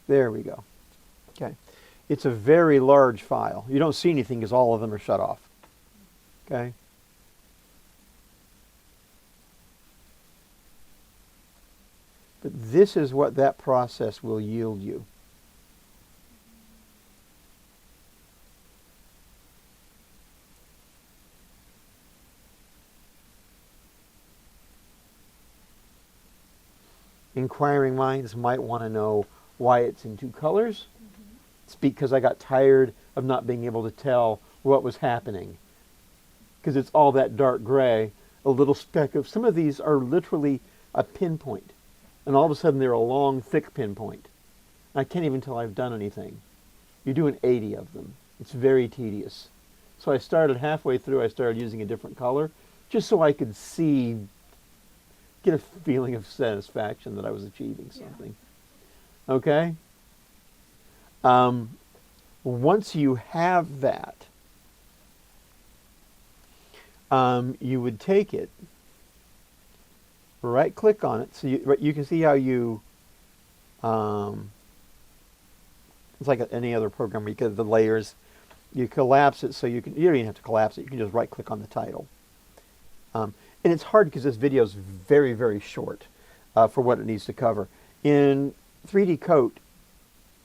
There we go. Okay. It's a very large file. You don't see anything because all of them are shut off. Okay. But this is what that process will yield you. Inquiring minds might want to know why it's in two colors. It's because I got tired of not being able to tell what was happening. Because it's all that dark gray, a little speck of, some of these are literally a pinpoint. And all of a sudden they're a long, thick pinpoint. I can't even tell I've done anything. You're doing 80 of them. It's very tedious. So I started halfway through, I started using a different color, just so I could see, get a feeling of satisfaction that I was achieving something. Yeah. Okay? Once you have that, you would take it, right click on it, so you can see how you, it's like any other program where you get the layers, you collapse it so you don't even have to collapse it, you can just right click on the title. And it's hard because this video is very, very short for what it needs to cover. In 3D Coat,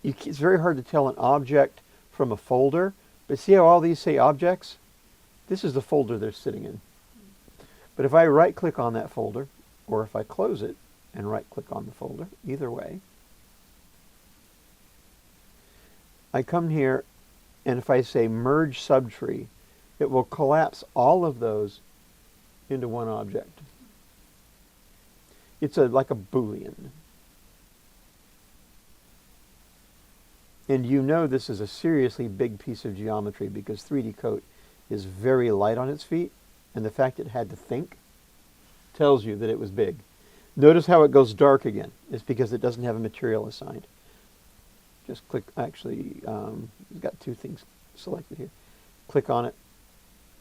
it's very hard to tell an object from a folder, but see how all these say objects? This is the folder they're sitting in. But if I right click on that folder, or if I close it and right click on the folder, either way, I come here and if I say merge subtree, it will collapse all of those into one object. It's like a Boolean. And you know this is a seriously big piece of geometry because 3D Coat is very light on its feet, and the fact it had to think tells you that it was big. Notice how it goes dark again. It's because it doesn't have a material assigned. Just click, actually, you've got two things selected here. Click on it,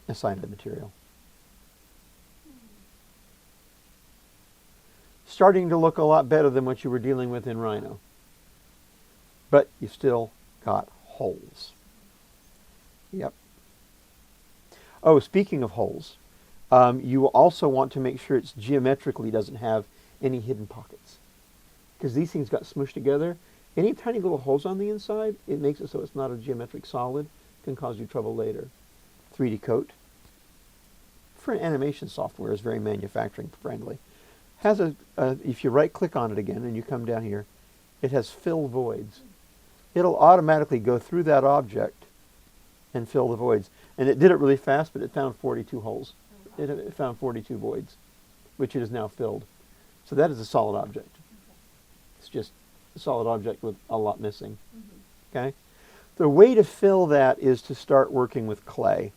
assign it a material. Starting to look a lot better than what you were dealing with in Rhino. But you still got holes. Yep. Oh, speaking of holes, you will also want to make sure it's geometrically doesn't have any hidden pockets. Because these things got smushed together. Any tiny little holes on the inside, it makes it so it's not a geometric solid. Can cause you trouble later. 3D Coat, for animation software, is very manufacturing friendly. Has if you right click on it again and you come down here, it has fill voids. It'll automatically go through that object and fill the voids. And it did it really fast, but it found 42 holes. It found 42 voids, which it is now filled. So that is a solid object. It's just a solid object with a lot missing. Okay? The way to fill that is to start working with clay.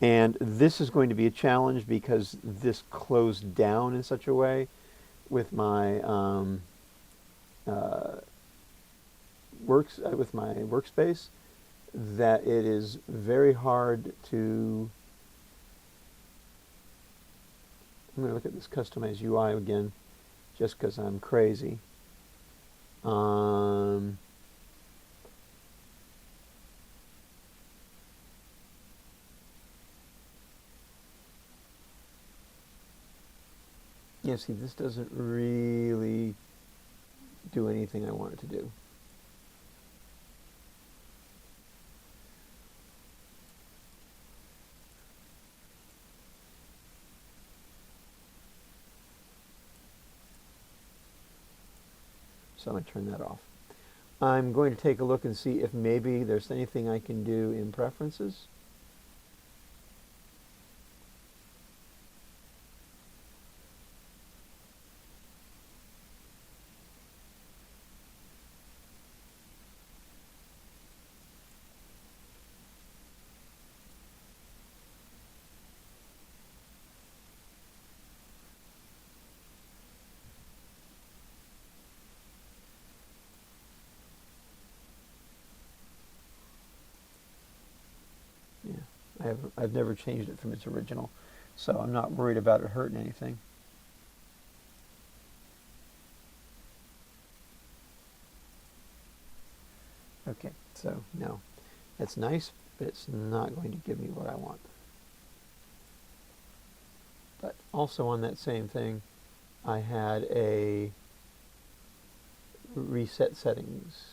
And this is going to be a challenge because this closed down in such a way with my workspace that it is very hard to. I'm going to look at this customized UI again just because I'm crazy. Yeah, see, this doesn't really do anything I want it to do. So I'm going to turn that off. I'm going to take a look and see if maybe there's anything I can do in preferences. I've never changed it from its original, so I'm not worried about it hurting anything. Okay, so no, that's nice, but it's not going to give me what I want. But also on that same thing, I had a reset settings.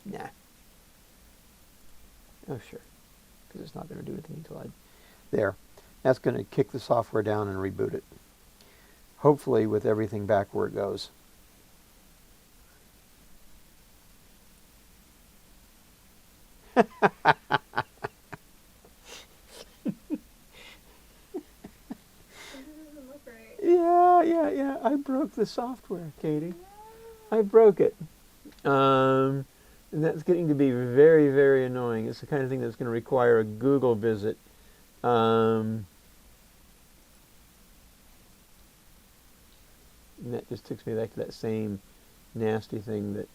Nah. Oh, sure. Because it's not going to do anything until I... There. That's going to kick the software down and reboot it. Hopefully with everything back where it goes. Yeah. I broke the software, Katie. I broke it. And that's getting to be very, very annoying. It's the kind of thing that's going to require a Google visit. And that just takes me back to that same nasty thing that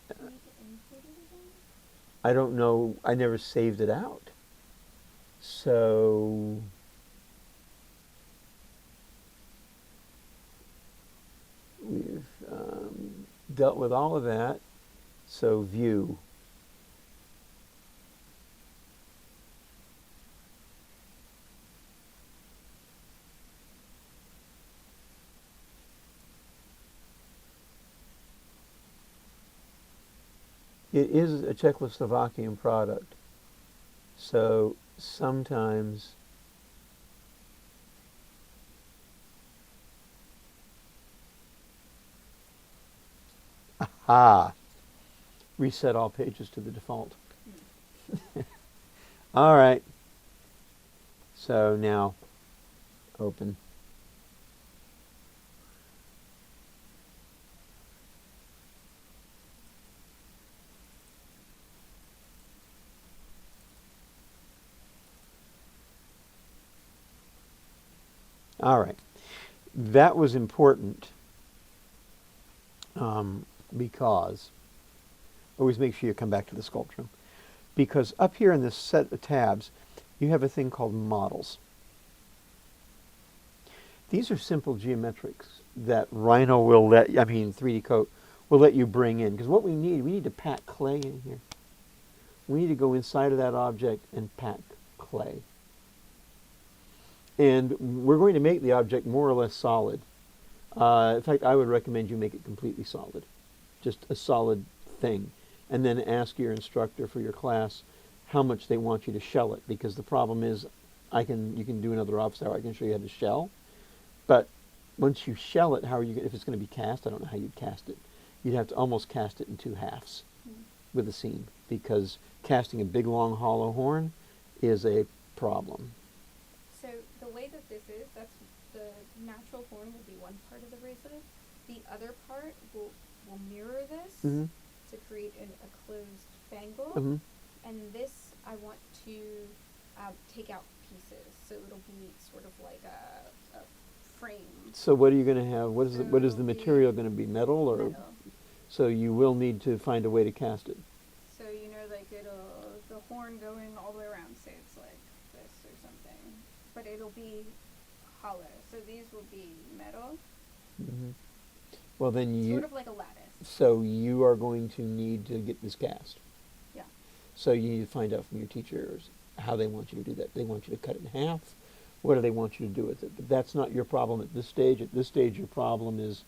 I don't know. I never saved it out. So we've dealt with all of that. So view. It is a Czechoslovakian product. So sometimes reset all pages to the default. All right. So now open. All right. That was important because always make sure you come back to the sculpture. Because up here in this set of tabs, you have a thing called models. These are simple geometrics that Rhino will 3D Coat will let you bring in. Because what we need to pack clay in here. We need to go inside of that object and pack clay. And we're going to make the object more or less solid. In fact, I would recommend you make it completely solid. Just a solid thing. And then ask your instructor for your class how much they want you to shell it. Because the problem is, you can do another office hour, I can show you how to shell. But once you shell it, if it's going to be cast, I don't know how you'd cast it. You'd have to almost cast it in two halves with a seam. Because casting a big, long, hollow horn is a problem. So the way that this is, that's the natural horn will be one part of the bracelet. The other part will mirror this to create a closed bangle. And this I want to take out pieces, so it'll be sort of like a frame. So what are you going to have? What is the material going to be? Metal or? Metal. So you will need to find a way to cast it. So like the horn going all the way around. Say it's like this or something, but it'll be hollow. So these will be metal. Well, then sort of like a lattice. So you are going to need to get this cast. Yeah. So you need to find out from your teachers how they want you to do that. They want you to cut it in half. What do they want you to do with it? But that's not your problem at this stage. At this stage, your problem is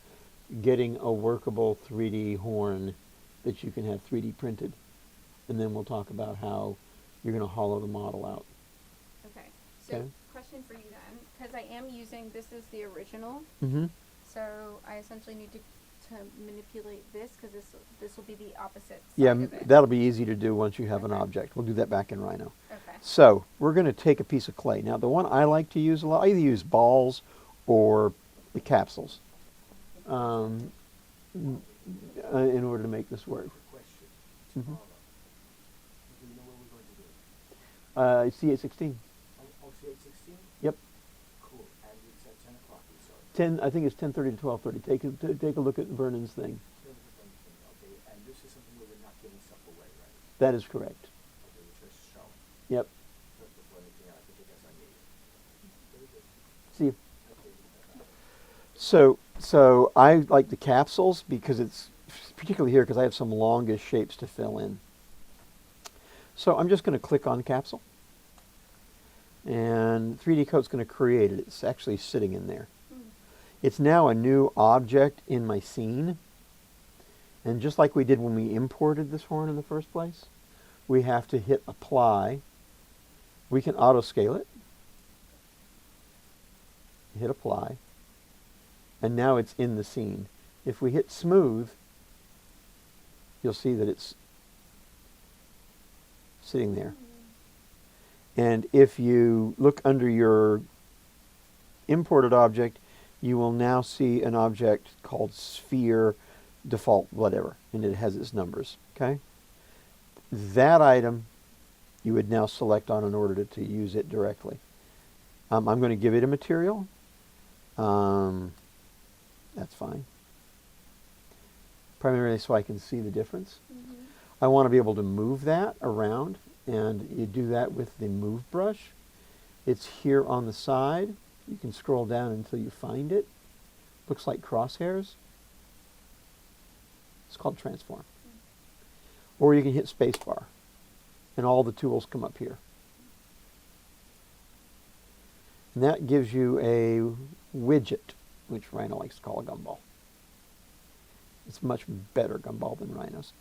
getting a workable 3D horn that you can have 3D printed. And then we'll talk about how you're going to hollow the model out. Okay. So question for you then, because I am using, this is the original. So I essentially need to manipulate this, because this will be the opposite side of it. That'll be easy to do once you have an object. We'll do that back in Rhino. Okay. So we're going to take a piece of clay. Now the one I like to use a lot, I either use balls or the capsules in order to make this work. CA16. Oh, CA16? Yep. Cool. And it's at 10 o'clock, we started. I think it's 10:30 to 12:30. Take a look at Vernon's thing. Okay, and this is something where we're not giving stuff away, right? That is correct. Okay, we're just showing. Yep. Before anything else, I think that's on me. Very good. See, Okay. so I like the capsules because it's particularly here because I have some longish shapes to fill in. So I'm just going to click on capsule, and 3D Coat's going to create it. It's actually sitting in there. It's now a new object in my scene. And just like we did when we imported this horn in the first place, we have to hit apply. We can auto scale it. Hit apply. And now it's in the scene. If we hit smooth, you'll see that it's sitting there. And if you look under your imported object, you will now see an object called sphere default whatever, and it has its numbers. Okay, that item you would now select on in order to use it directly. I'm going to give it a material. That's fine. Primarily so I can see the difference. I want to be able to move that around, and you do that with the move brush. It's here on the side. You can scroll down until you find it. Looks like crosshairs. It's called transform. Or you can hit spacebar, and all the tools come up here. And that gives you a widget, which Rhino likes to call a gumball. It's much better gumball than Rhino's.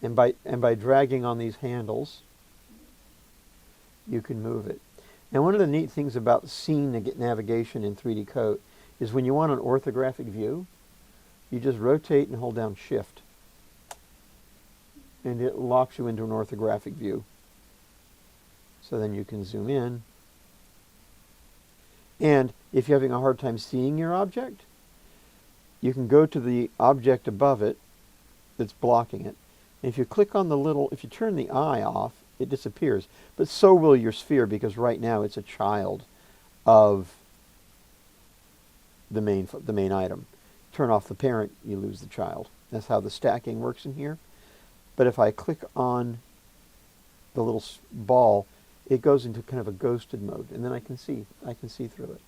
And by dragging on these handles, you can move it. Now, one of the neat things about scene navigation in 3D Coat is when you want an orthographic view, you just rotate and hold down Shift, and it locks you into an orthographic view. So then you can zoom in. And if you're having a hard time seeing your object, you can go to the object above it that's blocking it. And if you click on the little, if you turn the eye off, it disappears. But so will your sphere, because right now it's a child of the main item. Turn off the parent, you lose the child. That's how the stacking works in here. But if I click on the little ball, it goes into kind of a ghosted mode, and then I can see through it.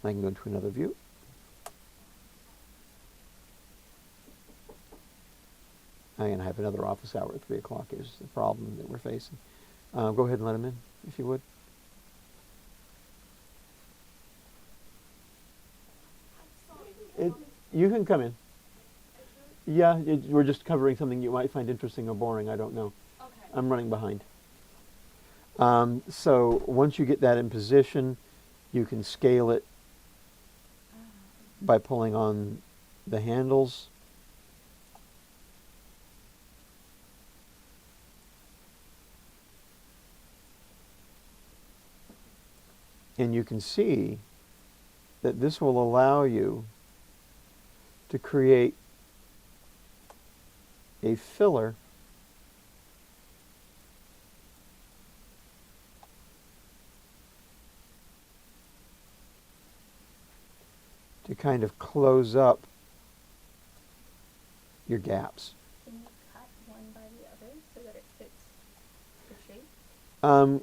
I can go into another view. I'm going to have another office hour at 3 o'clock is the problem that we're facing. Go ahead and let him in, if you would. You can come in. Yeah, we're just covering something you might find interesting or boring. I don't know. Okay. I'm running behind. So once you get that in position, you can scale it by pulling on the handles. And you can see that this will allow you to create a filler to kind of close up your gaps. Can you cut one by the other so that it fits the shape?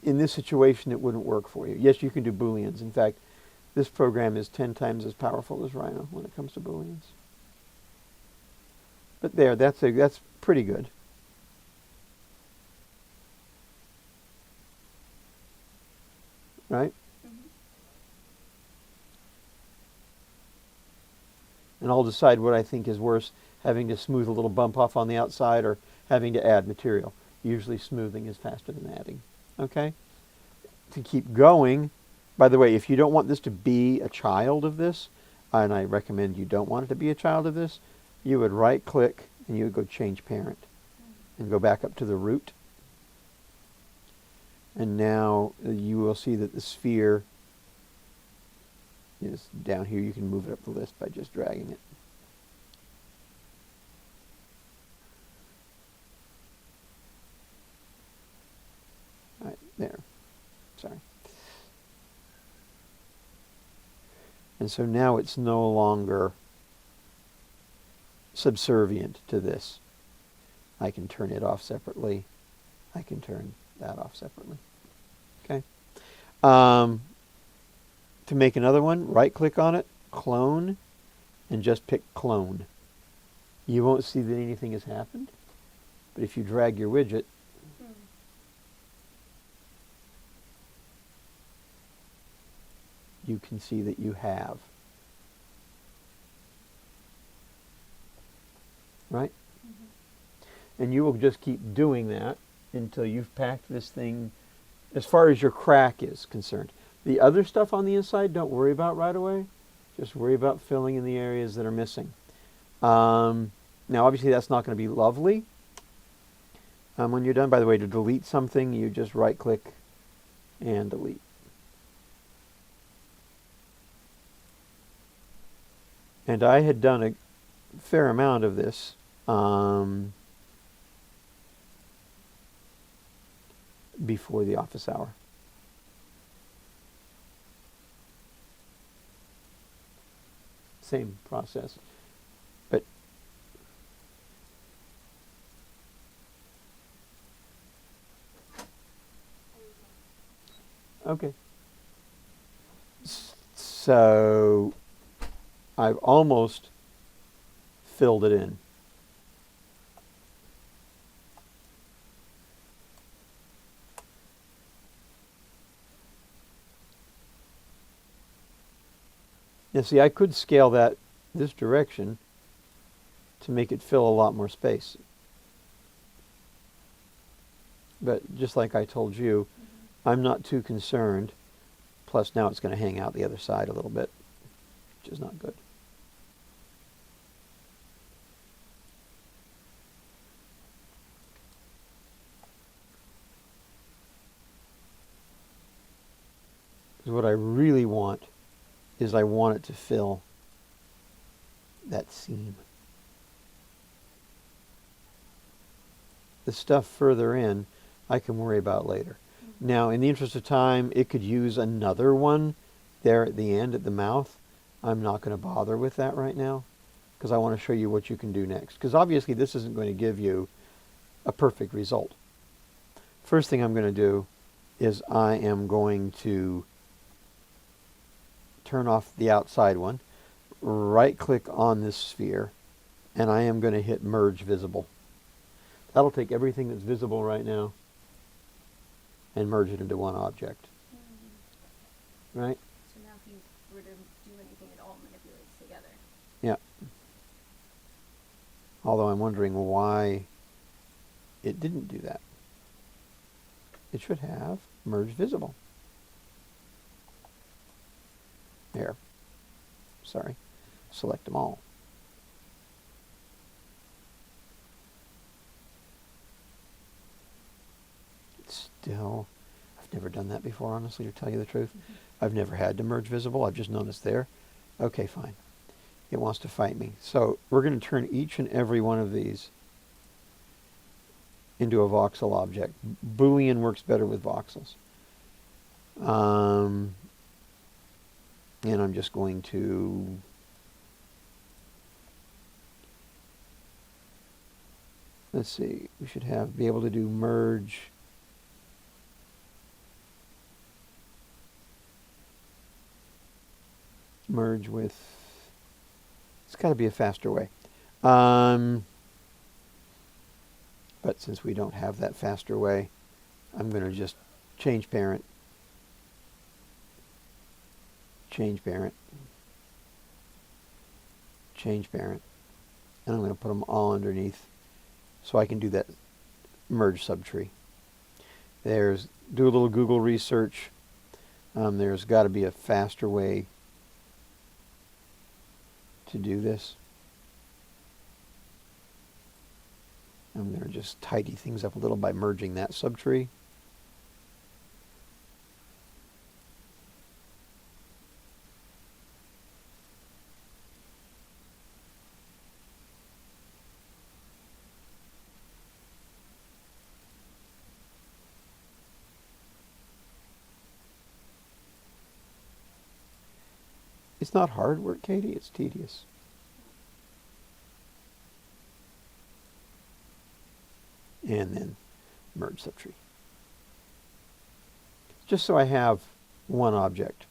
In this situation, it wouldn't work for you. Yes, you can do Booleans. In fact, this program is 10 times as powerful as Rhino when it comes to Booleans. But there, that's pretty good. Right? Mm-hmm. And I'll decide what I think is worse, having to smooth a little bump off on the outside or having to add material. Usually smoothing is faster than adding. Okay? To keep going, by the way, if you don't want this to be a child of this, and I recommend you don't want it to be a child of this, you would right click and you would go change parent and go back up to the root. And now you will see that the sphere is down here. You can move it up the list by just dragging it. All right, there. Sorry. And so now it's no longer subservient to this. I can turn it off separately. I can turn that off separately. Okay. To make another one, right-click on it, clone, and just pick clone. You won't see that anything has happened, but if you drag your widget, you can see that you have. Right? And you will just keep doing that until you've packed this thing as far as your crack is concerned. The other stuff on the inside, don't worry about right away. Just worry about filling in the areas that are missing. Now, obviously, that's not going to be lovely. When you're done, by the way, to delete something, you just right-click and delete. And I had done a fair amount of this. Before the office hour. Same process. But okay. So I've almost filled it in. Now see, I could scale that this direction to make it fill a lot more space. But just like I told you, I'm not too concerned. Plus now it's going to hang out the other side a little bit, which is not good. Because what I really want is I want it to fill that seam. The stuff further in, I can worry about later. Now, in the interest of time, it could use another one there at the end, at the mouth. I'm not going to bother with that right now because I want to show you what you can do next. Because obviously this isn't going to give you a perfect result. First thing I'm going to do is I am going to turn off the outside one, right-click on this sphere, and I am going to hit Merge Visible. That'll take everything that's visible right now and merge it into one object. Right? So now if you were to do anything, it all manipulates together. Yeah. Although I'm wondering why it didn't do that. It should have Merge Visible. There. Sorry. Select them all. Still, I've never done that before, honestly, to tell you the truth. I've never had to merge visible. I've just noticed there. Okay, fine. It wants to fight me. So we're going to turn each and every one of these into a voxel object. Boolean works better with voxels. And I'm just going to let's see, we should be able to do merge with, it's got to be a faster way. But since we don't have that faster way, I'm going to just change parent, change parent, change parent, and I'm going to put them all underneath so I can do that merge subtree. Do a little Google research. There's got to be a faster way to do this. I'm going to just tidy things up a little by merging that subtree. It's not hard work, Katy. It's tedious. And then merge subtree. Just so I have one object.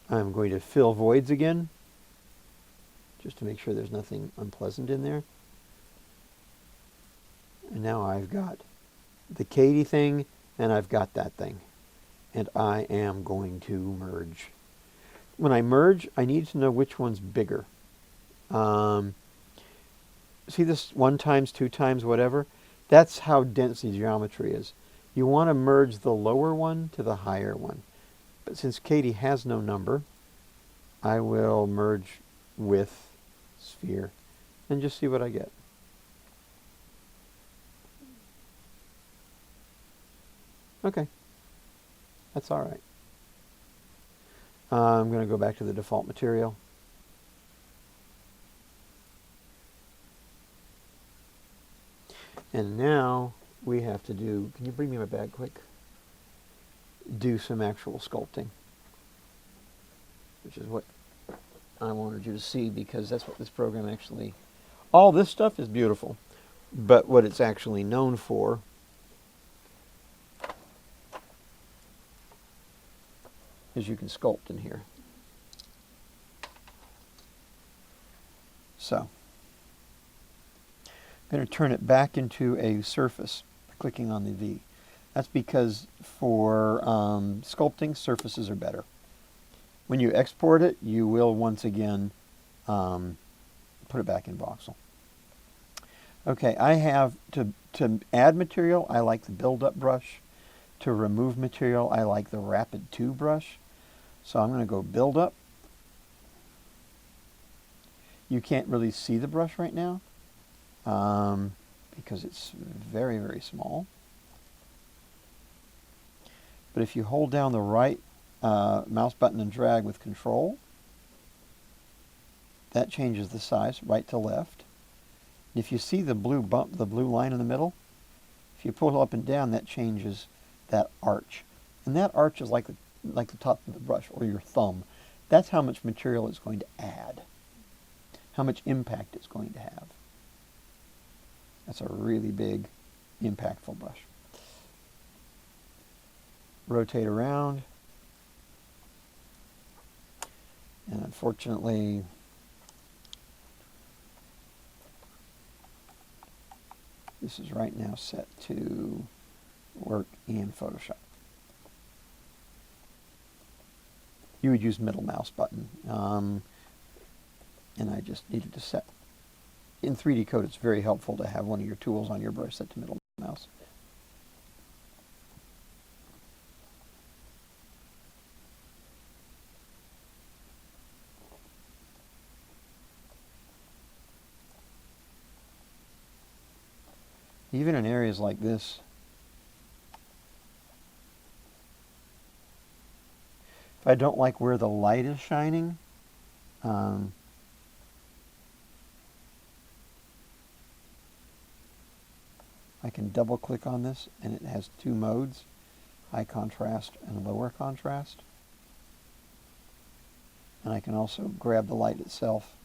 I'm going to fill voids again, just to make sure there's nothing unpleasant in there. And now I've got the Katy thing, and I've got that thing. And I am going to merge. When I merge, I need to know which one's bigger. See this 1 times, 2 times, whatever? That's how dense the geometry is. You want to merge the lower one to the higher one. But since Katy has no number, I will merge with sphere and just see what I get. Okay, that's all right. I'm going to go back to the default material. And now we have to do, can you bring me my bag quick? Do some actual sculpting, which is what I wanted you to see, because that's what this program actually, all this stuff is beautiful, but what it's actually known for is you can sculpt in here. So, I'm going to turn it back into a surface by clicking on the V. That's because for sculpting, surfaces are better. When you export it, you will once again put it back in voxel. Okay, I have to add material, I like the build-up brush. To remove material, I like the Rapid 2 brush. So I'm going to go Build Up. You can't really see the brush right now because it's very, very small. But if you hold down the right mouse button and drag with Control, that changes the size right to left. And if you see the blue bump, the blue line in the middle, if you pull it up and down, that changes that arch. And that arch is like the top of the brush or your thumb. That's how much material it's going to add, how much impact it's going to have. That's a really big, impactful brush. Rotate around. And unfortunately, this is right now set to work in Photoshop. You would use middle mouse button, and I just needed to set. In 3D Code, it's very helpful to have one of your tools on your brush set to middle mouse. Even in areas like this, if I don't like where the light is shining, I can double click on this and it has 2 modes, high contrast and lower contrast. And I can also grab the light itself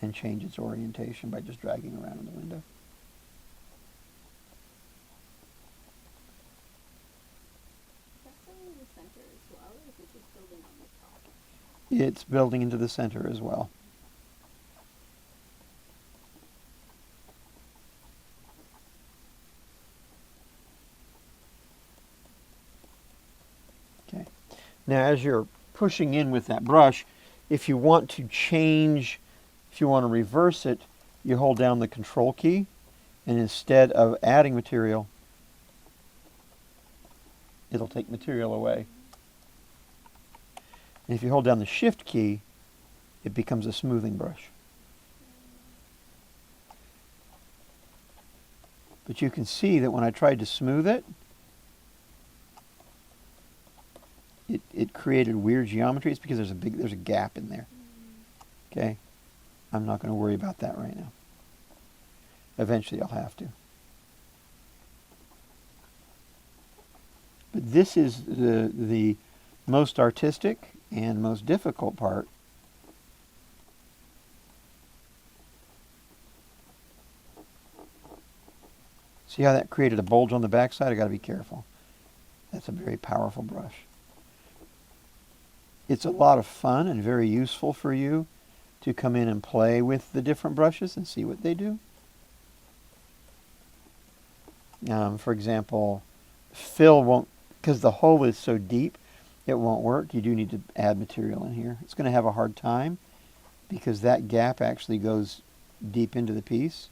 and change its orientation by just dragging around in the window. Is that filling the center as well, or is it just building on the top? It's building into the center as well. Okay. Now as you're pushing in with that brush, if you want to change, if you want to reverse it, you hold down the Control key, and instead of adding material, it'll take material away. And if you hold down the Shift key, it becomes a smoothing brush. But you can see that when I tried to smooth it, it created weird geometry. It's because there's a gap in there. Okay? I'm not going to worry about that right now. Eventually I'll have to. But this is the most artistic and most difficult part. See how that created a bulge on the backside? I got to be careful. That's a very powerful brush. It's a lot of fun and very useful for you to come in and play with the different brushes and see what they do. For example, fill won't, because the hole is so deep, it won't work. You do need to add material in here. It's going to have a hard time because that gap actually goes deep into the piece.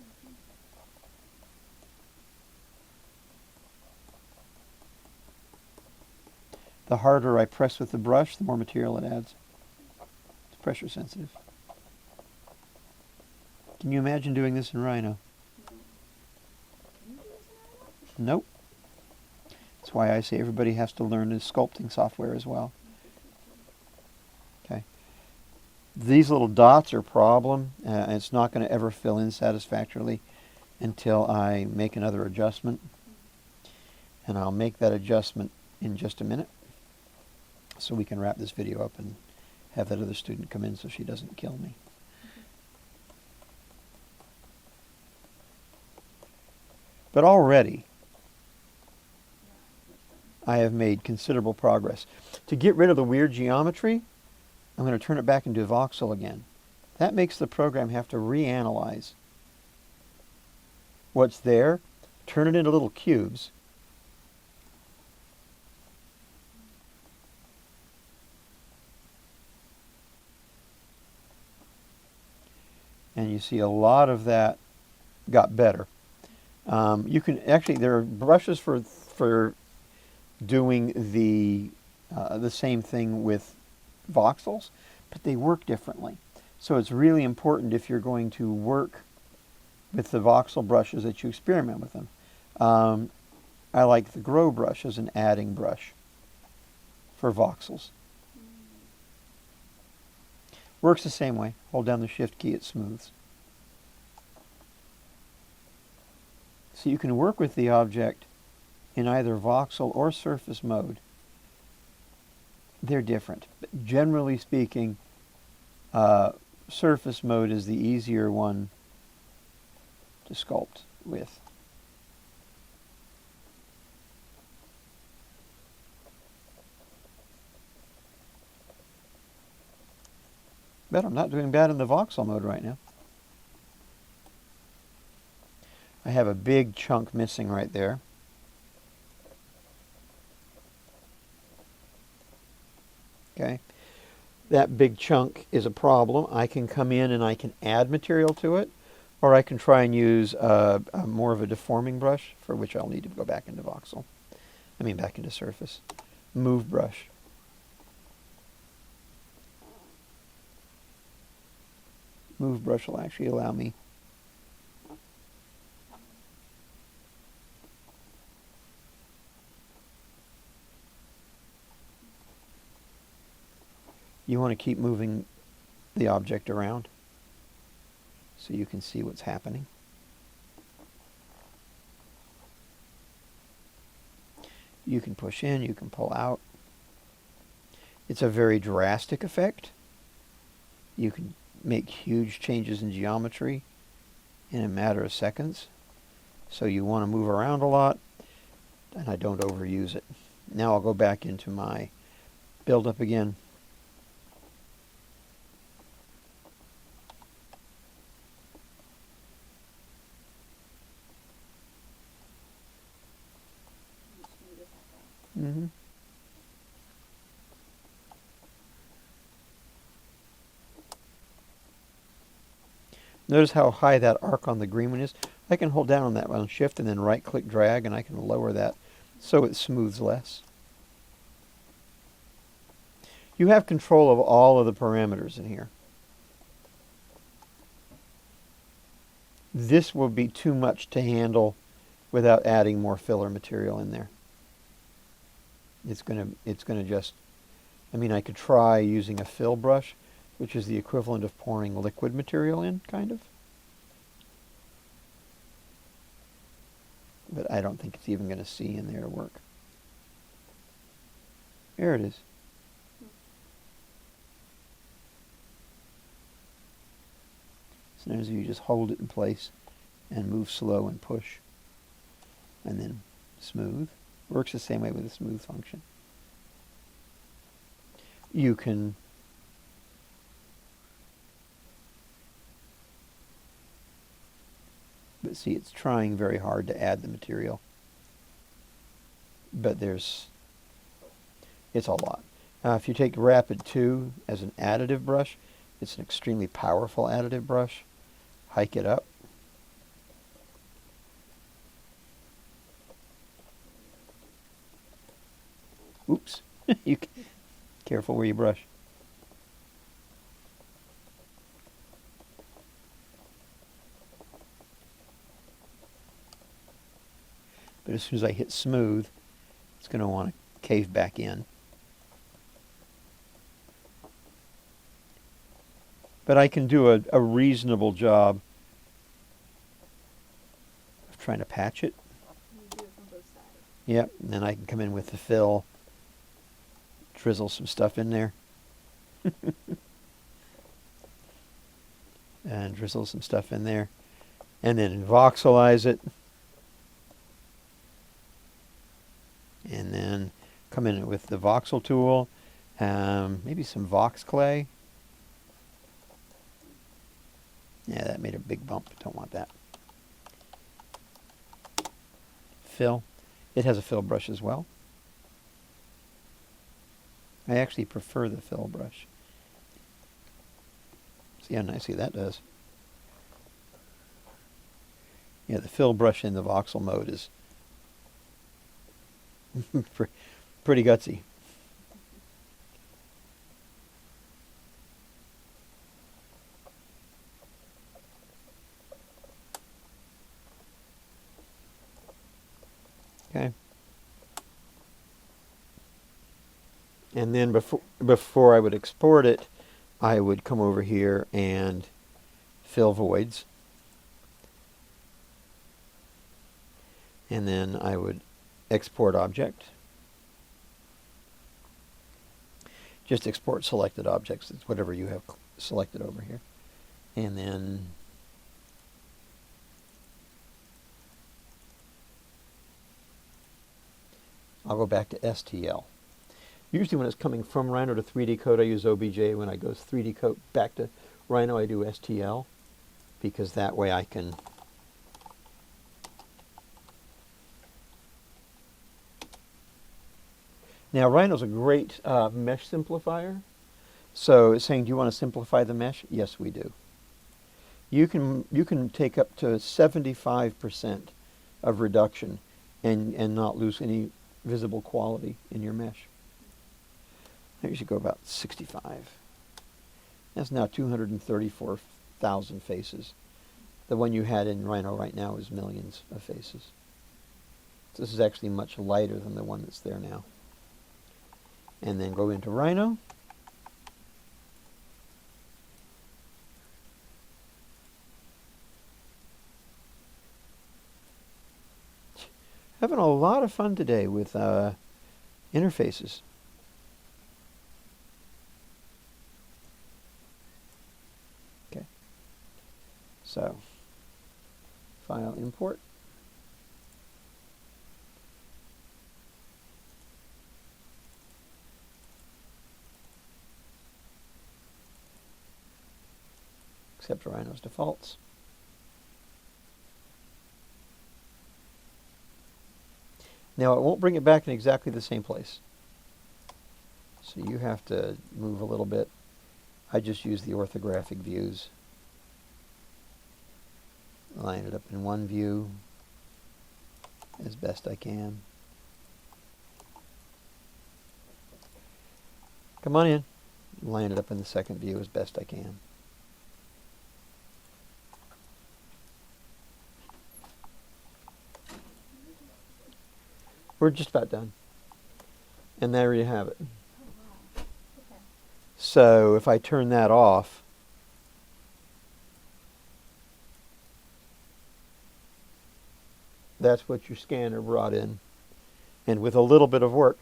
The harder I press with the brush, the more material it adds. It's pressure sensitive. Can you imagine doing this in Rhino? Nope. That's why I say everybody has to learn the sculpting software as well. Okay. These little dots are a problem. It's not going to ever fill in satisfactorily until I make another adjustment. And I'll make that adjustment in just a minute, so we can wrap this video up and have that other student come in so she doesn't kill me. But already, I have made considerable progress. To get rid of the weird geometry, I'm going to turn it back into voxel again. That makes the program have to reanalyze what's there, turn it into little cubes, and you see a lot of that got better. You can actually, there are brushes for doing the same thing with voxels, but they work differently. So it's really important, if you're going to work with the voxel brushes, that you experiment with them. I like the Grow brush as an adding brush for voxels. Works the same way. Hold down the Shift key, it smooths. So you can work with the object in either voxel or surface mode. They're different. But generally speaking, surface mode is the easier one to sculpt with. But I'm not doing bad in the voxel mode right now. I have a big chunk missing right there. Okay, that big chunk is a problem. I can come in and I can add material to it, or I can try and use more of a deforming brush, for which I'll need to go back into voxel. I mean back into surface. Move brush. Move brush will actually allow me you want to keep moving the object around so you can see what's happening. You can push in, you can pull out. It's a very drastic effect. You can make huge changes in geometry in a matter of seconds. So you want to move around a lot, and I don't overuse it. Now I'll go back into my build-up again. Mm-hmm. Notice how high that arc on the green one is. I can hold down on that one, shift, and then right-click drag, and I can lower that so it smooths less. You have control of all of the parameters in here. This will be too much to handle without adding more filler material in there. It's gonna just, I mean, I could try using a fill brush, which is the equivalent of pouring liquid material in, kind of. But I don't think it's even going to see in there to work. There it is. Sometimes you just hold it in place and move slow and push. And then smooth. Works the same way with the smooth function. You can but see, it's trying very hard to add the material. But it's a lot. If you take Rapid 2 as an additive brush, it's an extremely powerful additive brush. Hike it up. Oops. Careful where you brush. But as soon as I hit smooth, it's going to want to cave back in. But I can do a reasonable job of trying to patch it. You do it from both sides. Yep, and then I can come in with the fill, drizzle some stuff in there. And drizzle some stuff in there. And then voxelize it. And then come in with the voxel tool, maybe some Vox clay. Yeah, that made a big bump. Don't want that. Fill. It has a fill brush as well. I actually prefer the fill brush. See how nicely that does. Yeah, the fill brush in the voxel mode is pretty gutsy. Okay. And then before I would export it, I would come over here and fill voids. And then I would export object. Just export selected objects. It's whatever you have selected over here. And then I'll go back to STL. Usually when it's coming from Rhino to 3D Code, I use OBJ. When I go 3D Code back to Rhino, I do STL, because that way I can Now, Rhino's a great mesh simplifier. So it's saying, do you want to simplify the mesh? Yes, we do. You can take up to 75% of reduction and not lose any visible quality in your mesh. I usually go about 65. That's now 234,000 faces. The one you had in Rhino right now is millions of faces. So this is actually much lighter than the one that's there now. And then go into Rhino. Having a lot of fun today with interfaces. Okay. So, file import. Accept Rhino's defaults. Now it won't bring it back in exactly the same place. So you have to move a little bit. I just use the orthographic views. Line it up in one view as best I can. Come on in. Line it up in the second view as best I can. We're just about done. And there you have it. Oh, wow. Okay. So if I turn that off, that's what your scanner brought in. And with a little bit of work.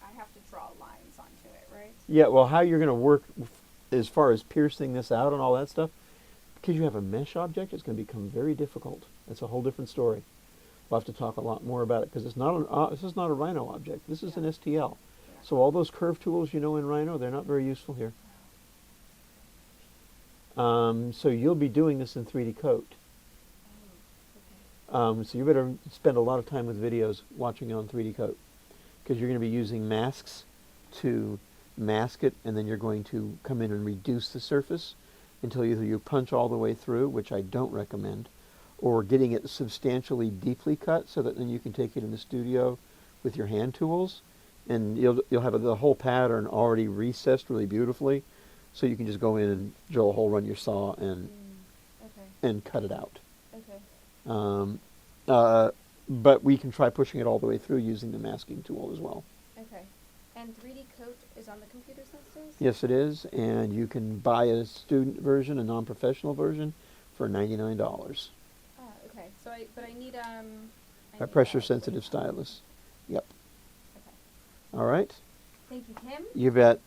I have to draw lines onto it, right? Yeah, well, how you're going to work as far as piercing this out and all that stuff, because you have a mesh object, it's going to become very difficult. That's a whole different story. We'll have to talk a lot more about it because it's not this is not a Rhino object. This is an STL. Yeah. So all those curve tools you know in Rhino, they're not very useful here. So you'll be doing this in 3D Coat. Oh, okay. So you better spend a lot of time with videos watching on 3D Coat because you're going to be using masks to mask it, and then you're going to come in and reduce the surface until either you punch all the way through, which I don't recommend, or getting it substantially deeply cut so that then you can take it in the studio with your hand tools, and you'll have the whole pattern already recessed really beautifully, so you can just go in and drill a hole, run your saw, and Okay. and cut it out. Okay. But we can try pushing it all the way through using the masking tool as well. Okay. And 3D Coat is on the computer these days? Yes, it is, and you can buy a student version, a non-professional version, for $99. Ah, okay. So but I need I A need pressure-sensitive wait. stylus. Yep. Okay. All right. Thank you, Tim. You bet.